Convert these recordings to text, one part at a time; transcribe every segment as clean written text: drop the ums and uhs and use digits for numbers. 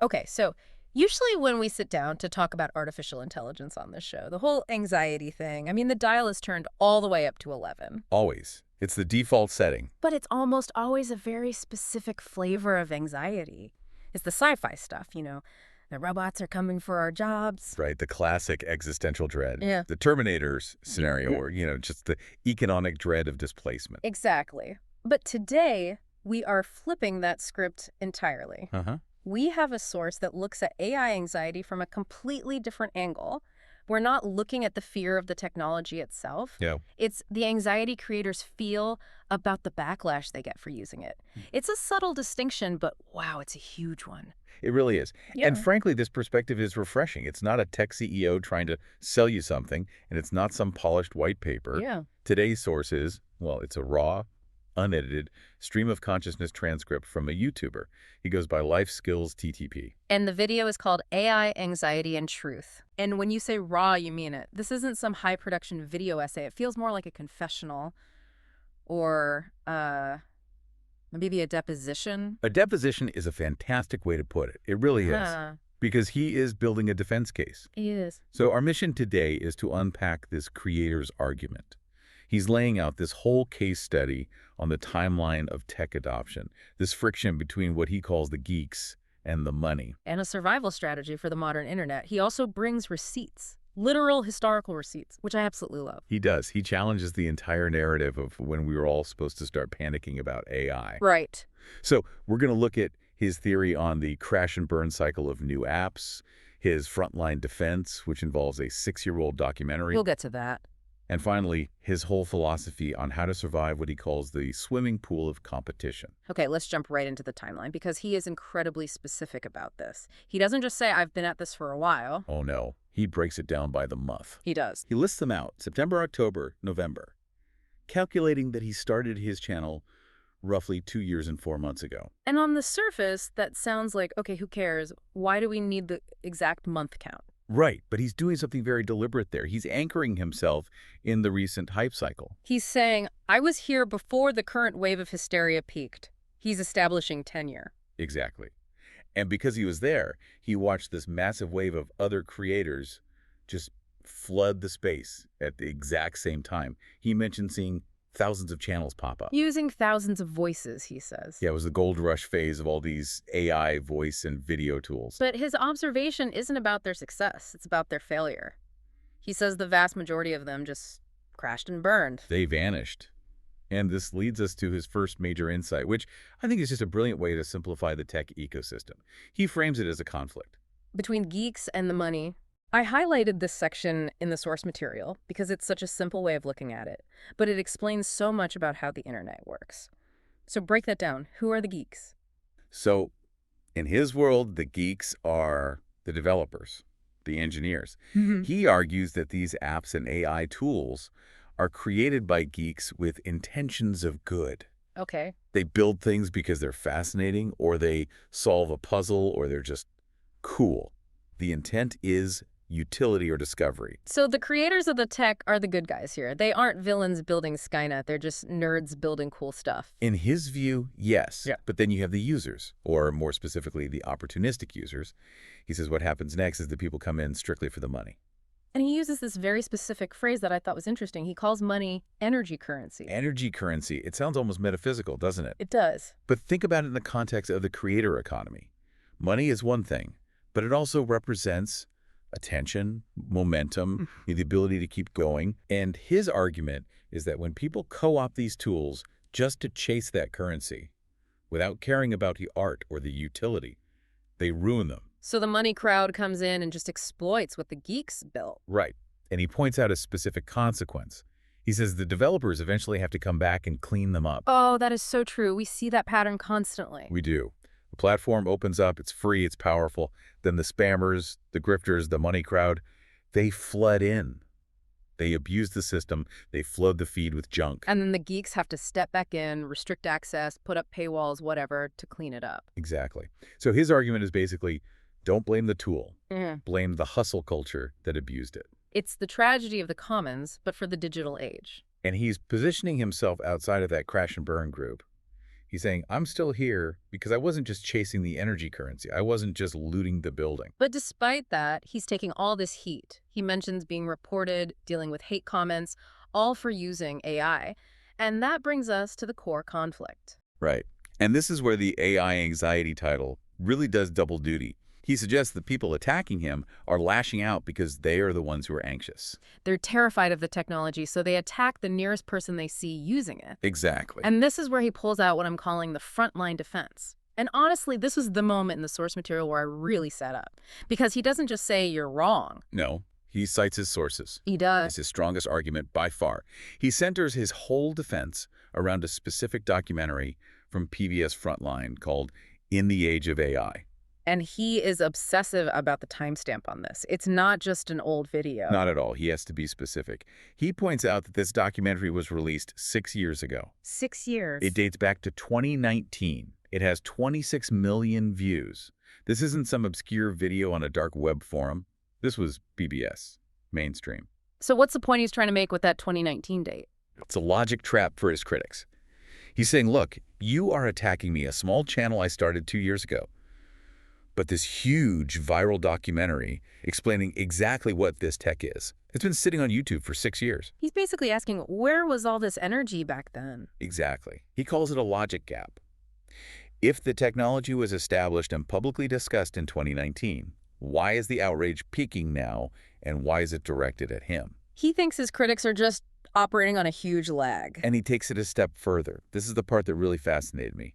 Okay, so usually when we sit down to talk about artificial intelligence on this show, the whole anxiety thing, I mean, the dial is turned all the way up to 11. Always. It's the default setting. But it's almost always a very specific flavor of anxiety. It's the sci-fi stuff, The robots are coming for our jobs. Right, the classic existential dread. Yeah. The Terminator's scenario, or, just the economic dread of displacement. Exactly. But today, we are flipping that script entirely. Uh-huh. We have a source that looks at AI anxiety from a completely different angle. We're not looking at the fear of the technology itself. Yeah. It's the anxiety creators feel about the backlash they get for using it. It's a subtle distinction, but wow, it's a huge one. It really is. Yeah. And frankly, this perspective is refreshing. It's not a tech CEO trying to sell you something, and it's not some polished white paper. Yeah. Today's source is, well, it's a raw, unedited stream of consciousness transcript from a YouTuber. He goes by Life Skills TTP. And the video is called AI, Anxiety, and Truth. And when you say raw, you mean it. This isn't some high-production video essay. It feels more like a confessional or maybe a deposition. A deposition is a fantastic way to put it. It really is. Because he is building a defense case. He is. So our mission today is to unpack this creator's argument. He's laying out this whole case study on the timeline of tech adoption, this friction between what he calls the geeks and the money. And a survival strategy for the modern internet. He also brings receipts, literal historical receipts, which I absolutely love. He does. He challenges the entire narrative of when we were all supposed to start panicking about AI. Right. So we're going to look at his theory on the crash and burn cycle of new apps, his frontline defense, which involves a 6-year-old documentary. We'll get to that. And finally, his whole philosophy on how to survive what he calls the swimming pool of competition. Okay, let's jump right into the timeline because he is incredibly specific about this. He doesn't just say, I've been at this for a while. Oh no, he breaks it down by the month. He does. He lists them out, September, October, November, calculating that he started his channel roughly 2 years and 4 months ago. And on the surface, that sounds like, okay, who cares? Why do we need the exact month count? Right, but he's doing something very deliberate there. He's anchoring himself in the recent hype cycle. He's saying, I was here before the current wave of hysteria peaked. He's establishing tenure. Exactly. And because he was there, he watched this massive wave of other creators just flood the space at the exact same time. He mentioned seeing thousands of channels pop up. Using thousands of voices, he says. Yeah, it was the gold rush phase of all these AI voice and video tools. But his observation isn't about their success. It's about their failure. He says the vast majority of them just crashed and burned. They vanished. And this leads us to his first major insight, which I think is just a brilliant way to simplify the tech ecosystem. He frames it as a conflict. Between geeks and the money. I highlighted this section in the source material because it's such a simple way of looking at it, but it explains so much about how the internet works. So break that down. Who are the geeks? So in his world, the geeks are the developers, the engineers. He argues that these apps and AI tools are created by geeks with intentions of good. Okay. They build things because they're fascinating, or they solve a puzzle, or they're just cool. The intent is utility or discovery. So the creators of the tech are the good guys here. They aren't villains building Skynet. They're just nerds building cool stuff. In his view, yes. Yeah. But then you have the users, or more specifically, the opportunistic users. He says what happens next is that people come in strictly for the money. And he uses this very specific phrase that I thought was interesting. He calls money energy currency. Energy currency. It sounds almost metaphysical, doesn't it? It does. But think about it in the context of the creator economy. Money is one thing, but it also represents attention, momentum, the ability to keep going. And his argument is that when people co-opt these tools just to chase that currency, without caring about the art or the utility, they ruin them. So the money crowd comes in and just exploits what the geeks built. Right. And he points out a specific consequence. He says the developers eventually have to come back and clean them up. Oh, that is so true. We see that pattern constantly. We do. The platform opens up, it's free, it's powerful. Then the spammers, the grifters, the money crowd, they flood in. They abuse the system, they flood the feed with junk. And then the geeks have to step back in, restrict access, put up paywalls, whatever, to clean it up. Exactly. So his argument is basically, don't blame the tool. Mhm. Blame the hustle culture that abused it. It's the tragedy of the commons, but for the digital age. And he's positioning himself outside of that crash and burn group. He's saying, I'm still here because I wasn't just chasing the energy currency. I wasn't just looting the building. But despite that, he's taking all this heat. He mentions being reported, dealing with hate comments, all for using AI. And that brings us to the core conflict. Right. And this is where the AI anxiety title really does double duty. He suggests that people attacking him are lashing out because they are the ones who are anxious. They're terrified of the technology, so they attack the nearest person they see using it. Exactly. And this is where he pulls out what I'm calling the frontline defense. And honestly, this was the moment in the source material where I really sat up. Because he doesn't just say you're wrong. No, he cites his sources. He does. It's his strongest argument by far. He centers his whole defense around a specific documentary from PBS Frontline called In the Age of AI. And he is obsessive about the timestamp on this. It's not just an old video. Not at all. He has to be specific. He points out that this documentary was released 6 years ago. 6 years. It dates back to 2019. It has 26 million views. This isn't some obscure video on a dark web forum. This was PBS, mainstream. So what's the point he's trying to make with that 2019 date? It's a logic trap for his critics. He's saying, look, you are attacking me, a small channel I started 2 years ago. But this huge viral documentary explaining exactly what this tech is. It's been sitting on YouTube for 6 years. He's basically asking, where was all this energy back then? Exactly. He calls it a logic gap. If the technology was established and publicly discussed in 2019, why is the outrage peaking now, and why is it directed at him? He thinks his critics are just operating on a huge lag. And he takes it a step further. This is the part that really fascinated me.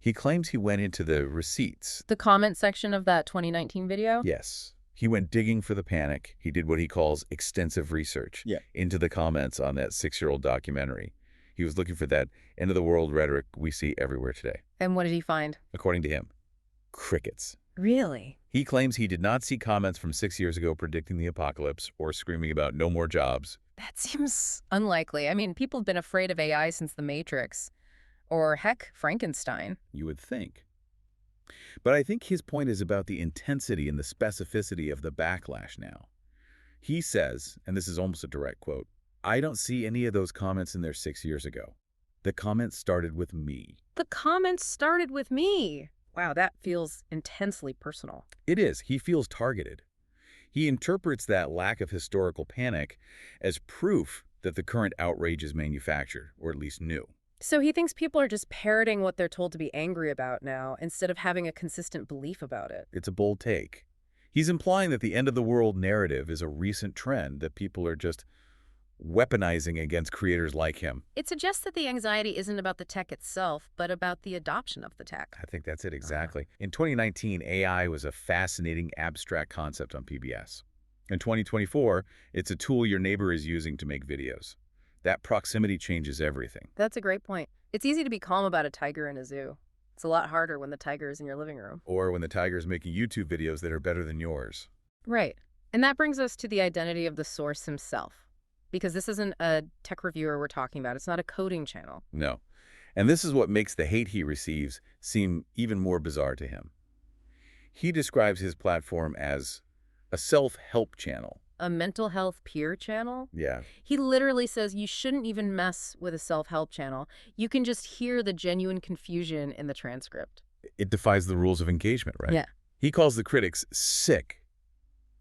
He claims he went into the receipts. The comment section of that 2019 video? Yes. He went digging for the panic. He did what he calls extensive research into the comments on that 6-year-old documentary. He was looking for that end-of-the-world rhetoric we see everywhere today. And what did he find? According to him, crickets. Really? He claims he did not see comments from 6 years ago predicting the apocalypse or screaming about no more jobs. That seems unlikely. I mean, people have been afraid of AI since The Matrix. Or, heck, Frankenstein. You would think. But I think his point is about the intensity and the specificity of the backlash now. He says, and this is almost a direct quote, I don't see any of those comments in there 6 years ago. The comments started with me. The comments started with me. Wow, that feels intensely personal. It is. He feels targeted. He interprets that lack of historical panic as proof that the current outrage is manufactured, or at least new. So he thinks people are just parroting what they're told to be angry about now, instead of having a consistent belief about it. It's a bold take. He's implying that the end-of-the-world narrative is a recent trend that people are just weaponizing against creators like him. It suggests that the anxiety isn't about the tech itself, but about the adoption of the tech. I think that's it exactly. In 2019, AI was a fascinating abstract concept on PBS. In 2024, it's a tool your neighbor is using to make videos. That proximity changes everything. That's a great point. It's easy to be calm about a tiger in a zoo. It's a lot harder when the tiger is in your living room. Or when the tiger is making YouTube videos that are better than yours. Right. And that brings us to the identity of the source himself. Because this isn't a tech reviewer we're talking about. It's not a coding channel. No. And this is what makes the hate he receives seem even more bizarre to him. He describes his platform as a self-help channel. A mental health peer channel? Yeah. He literally says you shouldn't even mess with a self-help channel. You can just hear the genuine confusion in the transcript. It defies the rules of engagement, right? Yeah. He calls the critics sick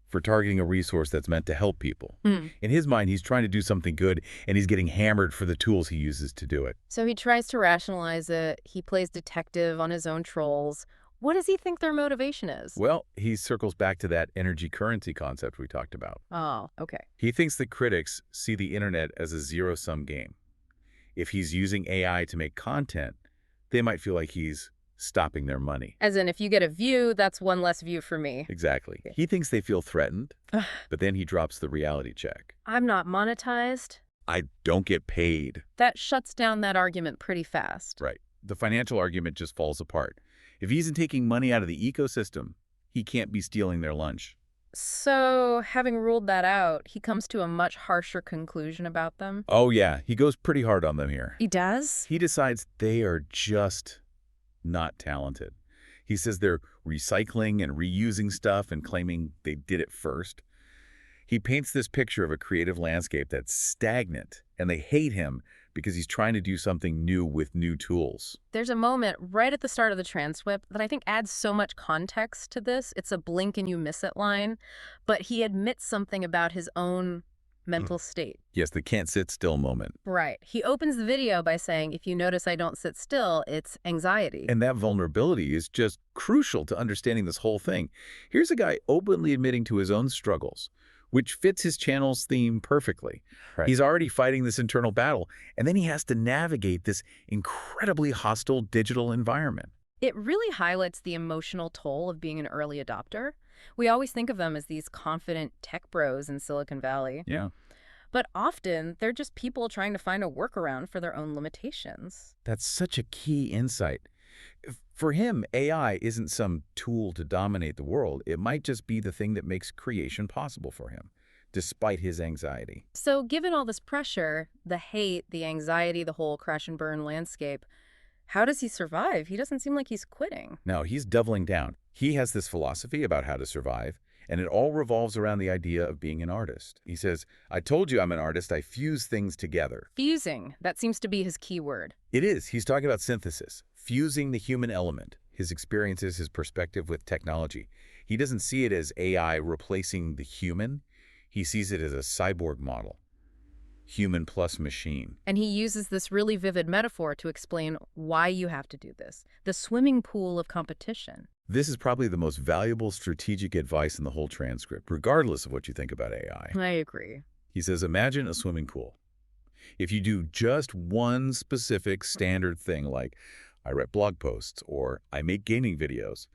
for targeting a resource that's meant to help people. In his mind, he's trying to do something good, and he's getting hammered for the tools he uses to do it. So he tries to rationalize it. He plays detective on his own trolls. What does he think their motivation is? Well, he circles back to that energy currency concept we talked about. Oh, okay. He thinks the critics see the internet as a zero-sum game. If he's using AI to make content, they might feel like he's stopping their money. As in, if you get a view, that's one less view for me. Exactly. He thinks they feel threatened, but then he drops the reality check. I'm not monetized. I don't get paid. That shuts down that argument pretty fast. Right. The financial argument just falls apart. If he isn't taking money out of the ecosystem, he can't be stealing their lunch. So, having ruled that out, he comes to a much harsher conclusion about them. Oh, yeah. He goes pretty hard on them here. He does? He decides they are just not talented. He says they're recycling and reusing stuff and claiming they did it first. He paints this picture of a creative landscape that's stagnant, and they hate him because he's trying to do something new with new tools. There's a moment right at the start of the transcript that I think adds so much context to this. It's a blink and you miss it line, but he admits something about his own mental state. Yes, the can't sit still moment. Right. He opens the video by saying, if you notice I don't sit still, it's anxiety. And that vulnerability is just crucial to understanding this whole thing. Here's a guy openly admitting to his own struggles, which fits his channel's theme perfectly. Right. He's already fighting this internal battle, and then he has to navigate this incredibly hostile digital environment. It really highlights the emotional toll of being an early adopter. We always think of them as these confident tech bros in Silicon Valley. Yeah. But often, they're just people trying to find a workaround for their own limitations. That's such a key insight. For him, AI isn't some tool to dominate the world. It might just be the thing that makes creation possible for him, despite his anxiety. So given all this pressure, the hate, the anxiety, the whole crash and burn landscape, how does he survive? He doesn't seem like he's quitting. No, he's doubling down. He has this philosophy about how to survive, and it all revolves around the idea of being an artist. He says, I told you I'm an artist. I fuse things together. Fusing, that seems to be his key word. It is. He's talking about synthesis, fusing the human element, his experiences, his perspective with technology. He doesn't see it as AI replacing the human. He sees it as a cyborg model, human plus machine. And he uses this really vivid metaphor to explain why you have to do this. The swimming pool of competition. This is probably the most valuable strategic advice in the whole transcript, regardless of what you think about AI. I agree. He says, imagine a swimming pool. If you do just one specific standard thing like I write blog posts or I make gaming videos,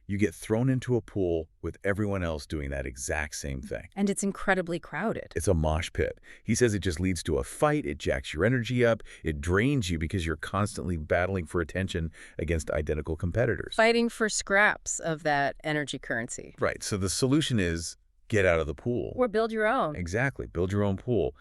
you get thrown into a pool with everyone else doing that exact same thing. And it's incredibly crowded. It's a mosh pit. He says it just leads to a fight, it jacks your energy up, it drains you because you're constantly battling for attention against identical competitors. Fighting for scraps of that energy currency. Right, so the solution is get out of the pool. Or build your own. Exactly, build your own pool.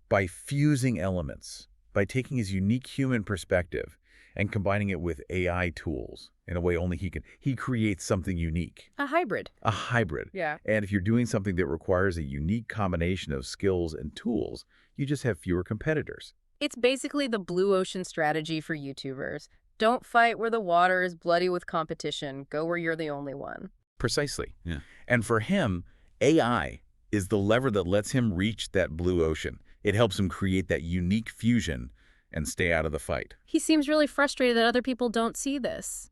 By fusing elements, by taking his unique human perspective and combining it with AI tools in a way only he can. He creates something unique. A hybrid. A hybrid. Yeah. And if you're doing something that requires a unique combination of skills and tools, you just have fewer competitors. It's basically the blue ocean strategy for YouTubers. Don't fight where the water is bloody with competition. Go where you're the only one. Precisely. Yeah. And for him, AI is the lever that lets him reach that blue ocean. It helps him create that unique fusion and stay out of the fight. He seems really frustrated that other people don't see this.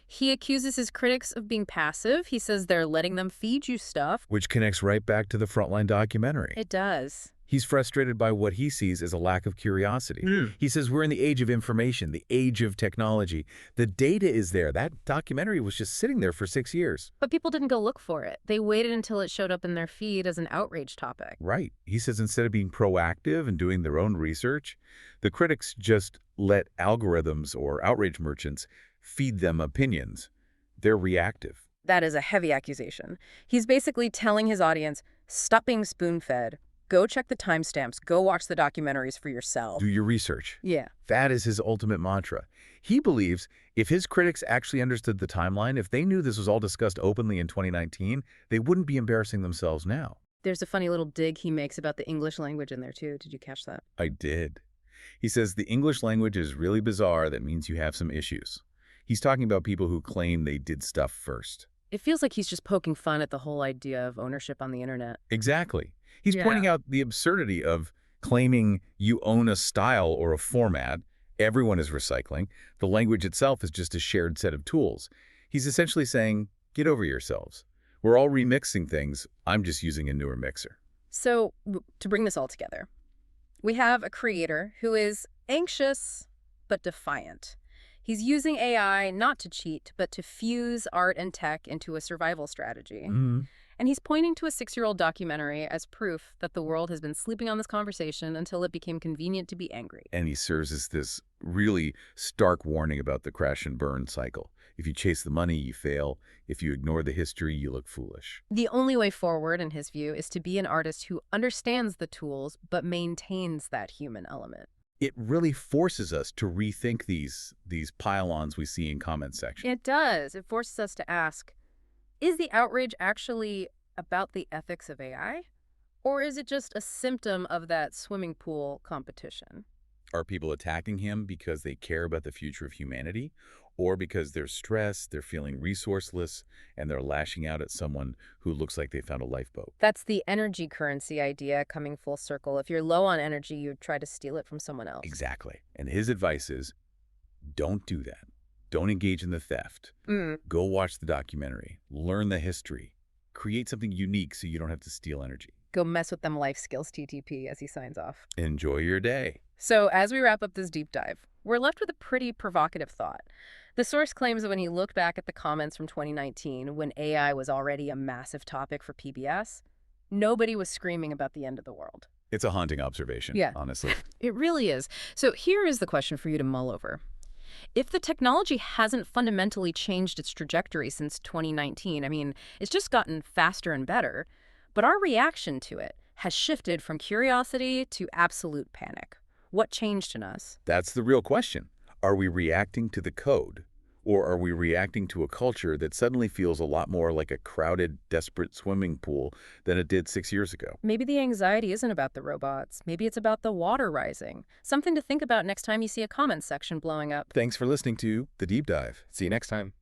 He accuses his critics of being passive. He says they're letting them feed you stuff. Which connects right back to the Frontline documentary. It does. He's frustrated by what he sees as a lack of curiosity. He says we're in the age of information, the age of technology. The data is there. That documentary was just sitting there for 6 years. But people didn't go look for it. They waited until it showed up in their feed as an outrage topic. Right. He says instead of being proactive and doing their own research, the critics just let algorithms or outrage merchants feed them opinions. They're reactive. That is a heavy accusation. He's basically telling his audience, stop being spoon-fed. Go check the timestamps. Go watch the documentaries for yourself. Do your research. Yeah. That is his ultimate mantra. He believes if his critics actually understood the timeline, if they knew this was all discussed openly in 2019, they wouldn't be embarrassing themselves now. There's a funny little dig he makes about the English language in there, too. Did you catch that? I did. He says the English language is really bizarre. That means you have some issues. He's talking about people who claim they did stuff first. It feels like he's just poking fun at the whole idea of ownership on the internet. Exactly. He's Yeah. pointing out the absurdity of claiming you own a style or a format. Everyone is recycling. The language itself is just a shared set of tools. He's essentially saying, get over yourselves. We're all remixing things. I'm just using a newer mixer. So, to bring this all together, we have a creator who is anxious but defiant. He's using AI not to cheat, but to fuse art and tech into a survival strategy. And he's pointing to a 6-year-old documentary as proof that the world has been sleeping on this conversation until it became convenient to be angry. And he serves as this really stark warning about the crash and burn cycle. If you chase the money, you fail. If you ignore the history, you look foolish. The only way forward, in his view, is to be an artist who understands the tools but maintains that human element. It really forces us to rethink these pile-ons we see in comment section. It does. It forces us to ask, is the outrage actually about the ethics of AI? Or is it just a symptom of that swimming pool competition? Are people attacking him because they care about the future of humanity, or because they're stressed, they're feeling resourceless, and they're lashing out at someone who looks like they found a lifeboat? That's the energy currency idea coming full circle. If you're low on energy, you try to steal it from someone else. Exactly. And his advice is, don't do that. Don't engage in the theft. Go watch the documentary. Learn the history. Create something unique so you don't have to steal energy. Go mess with them life skills, TTP, as he signs off. Enjoy your day. So as we wrap up this deep dive, we're left with a pretty provocative thought. The source claims that when he looked back at the comments from 2019, when AI was already a massive topic for PBS, nobody was screaming about the end of the world. It's a haunting observation, Yeah. honestly. It really is. So here is the question for you to mull over. If the technology hasn't fundamentally changed its trajectory since 2019, I mean, it's just gotten faster and better, but our reaction to it has shifted from curiosity to absolute panic. What changed in us? That's the real question. Are we reacting to the code? Or are we reacting to a culture that suddenly feels a lot more like a crowded, desperate swimming pool than it did 6 years ago? Maybe the anxiety isn't about the robots. Maybe it's about the water rising. Something to think about next time you see a comment section blowing up. Thanks for listening to The Deep Dive. See you next time.